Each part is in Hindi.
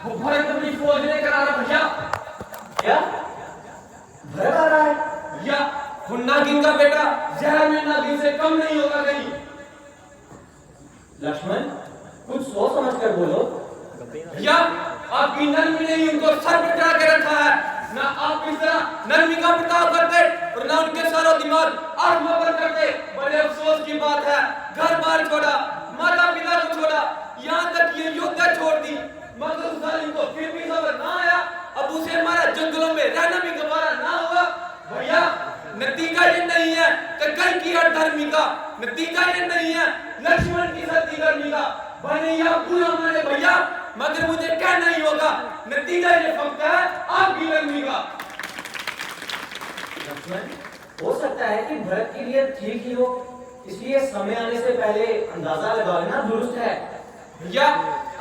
वो भरत अपनी फौज लेकर आ रहा भैया। क्या भरत आ रहा है? भैया वो नागिन का बेटा जहर में नागिन से कम नहीं होगा कहीं। लक्ष्मण कुछ सोच समझ कर बोलो। भैया आपकी नरमी ने उनको सर पे चढ़ा के रखा है। ना आप इस तरह नरमी का बर्ताव करते और ना उनके सारा दिमाग आत्मा पर करते। बड़े अफसोस की बात है, घर बार छोड़ा, माता पिता को छोड़ा, यहाँ तक ये योद्धा छोड़ दी, मगर उस जालिम को फिर भी सब्र ना आया। अब उसे हमारा जंगलों में रहना भी गवारा ना हुआ। भैया नतीजा ये नहीं है कि कल की अधर्मी का, नतीजा ये नहीं है लक्ष्मण की सती करनी का, बने या पूरा माने भैया, मगर मुझे कहना ही होगा नतीजा ये फक्त है आपकी नरमी का। लक्ष्मण हो सकता है कि भरत की लिए ठीक ही हो, इसलिए समय आने से पहले अंदाजा लगा लेना दुरुस्त है। भैया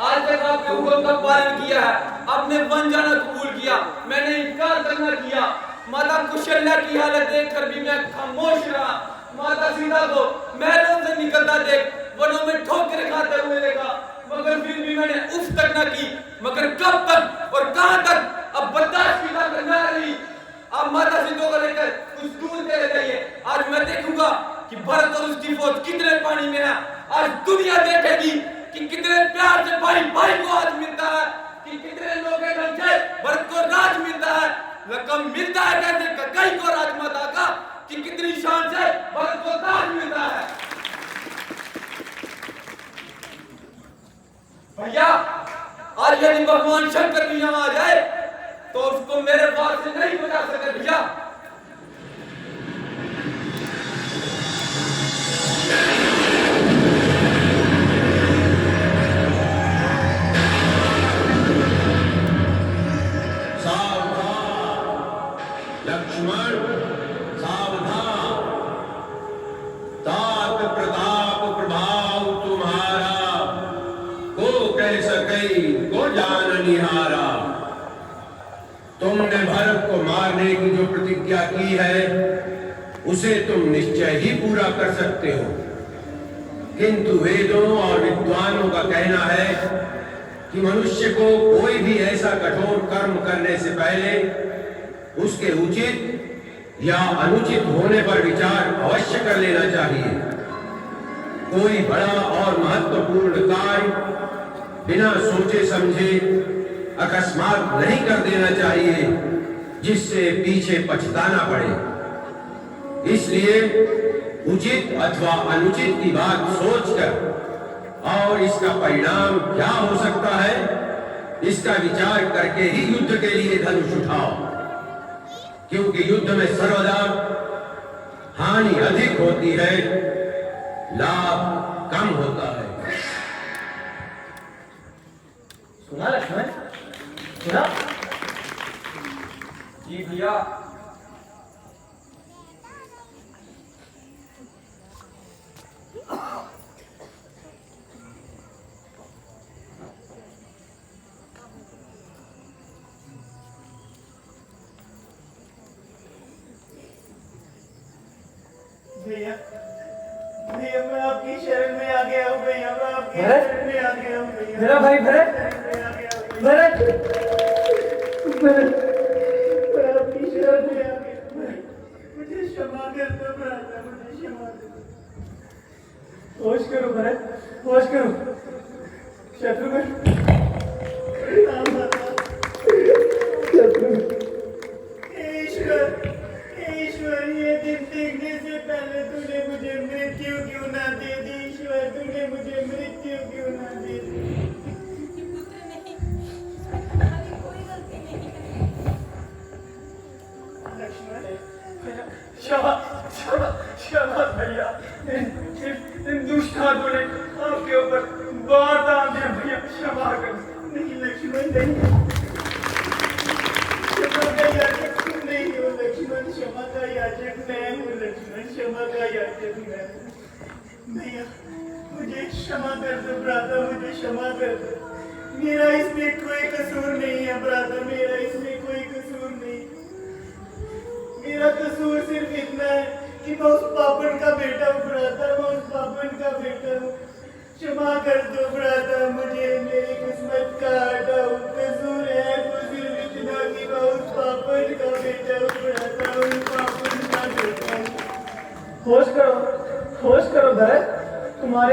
आज तक आपने हुक्म का पालन किया है, आपने वन जाना कबूल किया, मैंने इनकार करना किया। माता कुशल्या की हालत देखकर भी मैं खामोश रहा। माता सीता को महलों से निकलता देख वनों में ठोकर खाते हुए देखा, मगर फिर भी मैंने उफ तक न की। मगर कब तक और कहां तक, अब बर्दाश्त की ताकत न रही। अब माता सीता को लेकर कुछ दूर चले जाइए। आज मैं देखूंगा कि भरत और उसकी फौज कितने पानी में है। आज दुनिया देखेगी कि कितने प्यार से भाई भाई को आज मिलता है, कि कितने लोग ढंग से भरत को राज मिलता है। रकम मिलता है कैसे कई को राजमाता का, कि कितनी शान से भरत को ताज मिलता है। भैया आज यदि भगवान शंकर भी यहाँ आ जाए तो उसको मेरे पास से नहीं बचा सके। भैया तुमने भरत को मारने की जो प्रतिज्ञा की है उसे तुम निश्चय ही पूरा कर सकते हो, किंतु वेदों और विद्वानों का कहना है कि मनुष्य को कोई भी ऐसा कठोर कर्म करने से पहले उसके उचित या अनुचित होने पर विचार अवश्य कर लेना चाहिए। कोई बड़ा और महत्वपूर्ण कार्य बिना सोचे समझे अकस्मात नहीं कर देना चाहिए जिससे पीछे पछताना पड़े। इसलिए उचित अथवा अनुचित की बात सोचकर और इसका परिणाम क्या हो सकता है इसका विचार करके ही युद्ध के लिए धनुष उठाओ, क्योंकि युद्ध में सर्वदा हानि अधिक होती है, लाभ कम होता है। सुना लक्ष्मण, सुना? जी भैया भैया भैया मैं आपकी शरण में आ गया हूँ। भैया मैं आपकी शरण में आ गया हूँ। भैया मेरा भाई भरत, भरत, भरत, मैं आपकी शरण में आ गया हूँ। मुझे क्षमा कर दो भ्राता, मुझे क्षमा कर दो। होश करो भरत, होश करो। शत्रुघ्न, ईश्वर ये दिन देखने से पहले तूने मुझे मृत्यु क्यों ना दे दी? ईश्वर तूने मुझे मृत्यु क्यों ना दे दी? लक्ष्मण शाबाश भैया, इन दुष्ट हाथों ने आपके ऊपर बहुत आम दिया भैया, क्षमा कर। नहीं लक्ष्मण नहीं, क्षमा का याचक तुम नहीं हो लक्ष्मण, क्षमा का याचक मैं हूँ लक्ष्मण, क्षमा का याचक मैं हूँ। भैया मुझे क्षमा कर दो भ्राता, मुझे क्षमा कर दो। मेरा इसमें कोई कसूर नहीं है भ्राता, मेरा इसमें कोई कसूर नहीं। मेरा कसूर सिर्फ इतना है कि मैं उस पापन का बेटा हूँ भ्राता, मैं उस पापन का बेटा हूँ। क्षमा कर दो भ्राता, मुझे मेरी किस्मत का हटाओ कसूर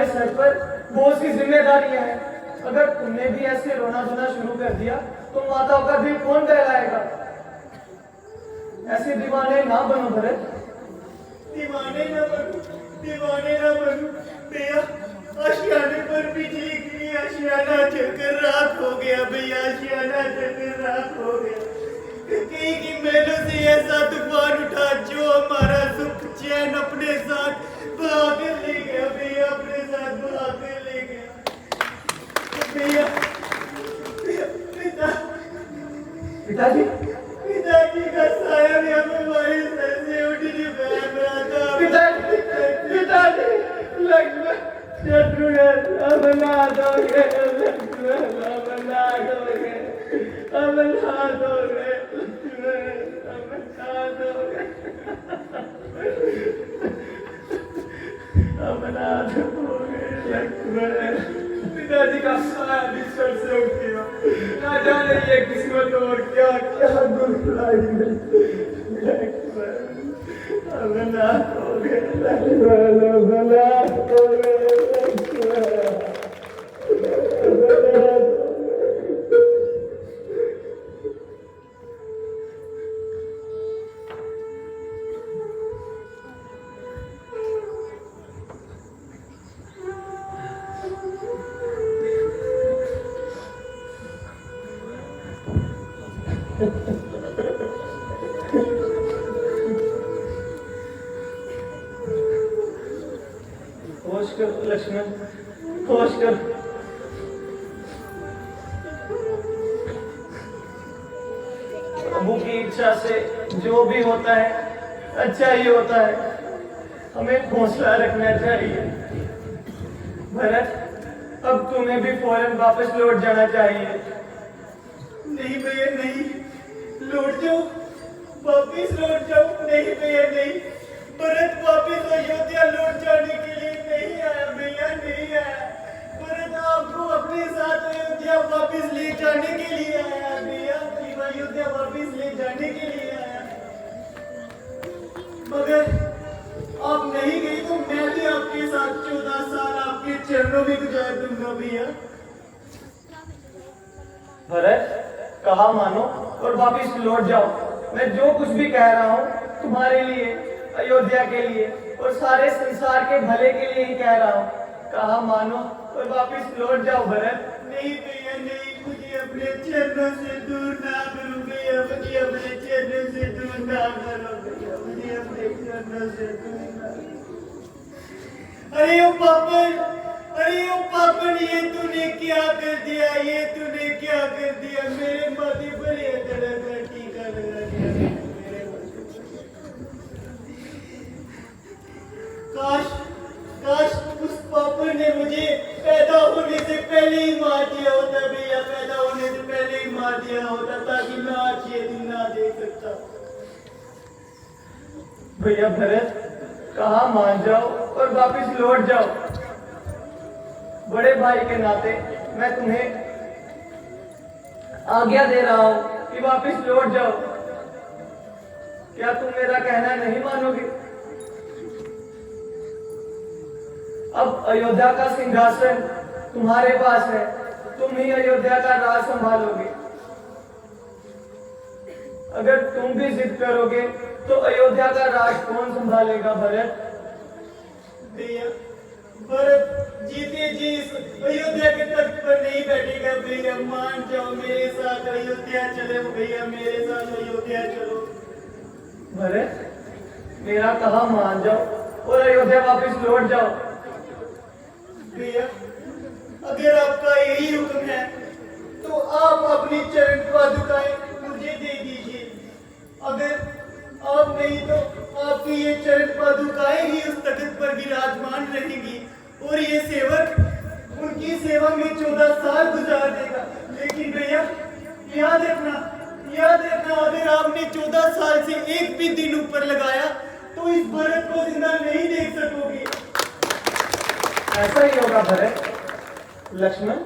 तुम्हारे सर पर बहुत सी जिम्मेदारियां हैं। अगर तुमने भी ऐसे रोना धोना शुरू कर दिया तो माताओं का दिल कौन बहलाएगा? ऐसे दीवाने ना बनो भरत। दीवाने ना बनूं भैया। आशियाने पर बिजली गिरी, आशियाना जलकर राख हो गया भैया, आशियाना जलकर राख हो गया। कहीं की मेलों से ऐसा तूफान उठा जो हमारा सुख चैन अपने साथ बहाकर ले गया भैया, अपने साथ बहाकर ले गया भैया। पिताजी पिताजी का साया भी हमारे सर से उठ चुका है भ्राता। पिताजी लक्ष्मण अवना दोगे, लक्ष्मण अवना दोगे, अवना दोगे, अवना दोगे, अवना दोगे लक्ष्मण। पिताजी का साया भी सर से उठ गया। ना जाने ये किस्मत और क्या क्या दुख लाई लक्ष्मण। अवना दोगे लक्ष्मण, अवना दोगे लक्ष्मण, अवना दोगे। होश कर लक्ष्मण, होश कर। प्रभु की इच्छा से जो भी होता है अच्छा ही होता है। हमें हौसला रखना चाहिए। भरत, अब तुम्हें भी फौरन वापस लौट जाना चाहिए। नहीं भैया नहीं, लौट जाओ, वापिस लौट जाओ। नहीं भैया नहीं, भरत वापिस अयोध्या लौट जाने के लिए नहीं आया भैया, नहीं आया। भरत आपको अपने साथ अयोध्या वापिस ले जाने के लिए आया भैया, अयोध्या वापिस ले जाने के लिए आया। मगर आप नहीं गई तो मैं भी आपके साथ 14 साल आपके चरणों में गुजार दूंगा भैया। भरत, कहा मानो और वापिस लौट जाओ। मैं जो कुछ भी कह रहा हूँ तुम्हारे लिए, अयोध्या के लिए और सारे संसार के भले के लिए ही कह रहा हूँ। कहा मानो और वापिस लौट जाओ भरत। नहीं भैया नहीं, मुझे अपने चरणों से दूर ना करो भैया, मुझे अपने चरणों से दूर ना करो भैया, मुझे अपने चरणों से दूर ना करो। अरे ओ पापन, ये तूने क्या कर दिया, ये तूने क्या कर दिया? मेरे माथे पर ये तरह का टीका लगा दिया मेरे काश उस पापन ने मुझे पैदा होने से पहले ही मार दिया होता भैया, पैदा होने से पहले ही मार दिया होता, ताकि मैं आज ये दिन ना देख सकता। भैया भरत, कहा मान जाओ और वापिस लौट जाओ। बड़े भाई के नाते मैं तुम्हें आज्ञा दे रहा हूं कि वापिस लौट जाओ। क्या तुम मेरा कहना नहीं मानोगे? अब अयोध्या का सिंहासन तुम्हारे पास है, तुम ही अयोध्या का राज संभालोगे। अगर तुम भी जिद करोगे तो अयोध्या का राज कौन संभालेगा भरत? भैया भरत जीते जी इस अयोध्या के तख्त पर नहीं बैठेगा भैया, मान जाओ मेरे साथ अयोध्या चलो भैया, मेरे साथ अयोध्या चलो। भरत, मेरा कहा मान जाओ और अयोध्या वापस लौट जाओ। भैया अगर आपका यही हुक्म है तो आप अपनी चरण पादुकाएं मुझे दे दीजिए। अगर आप नहीं तो आपकी ये चरण पादुकाएं ही उस तख्त पर विराजमान रहेंगी और ये सेवक उनकी सेवा में 14 साल गुजार देगा। लेकिन भैया याद रखना, अगर आपने 14 साल से एक भी दिन ऊपर लगाया तो इस भरत को जिंदा नहीं देख सकोगे। ऐसा ही होगा भरत। लक्ष्मण,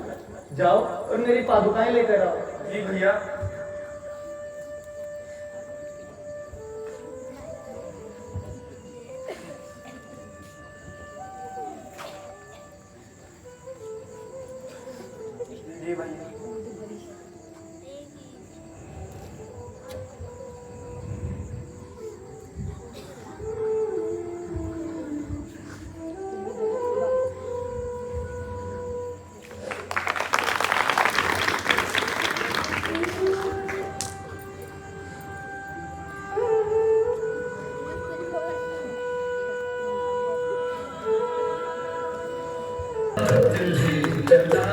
जाओ और मेरी पादुकाएं लेकर आओ। जी भैया।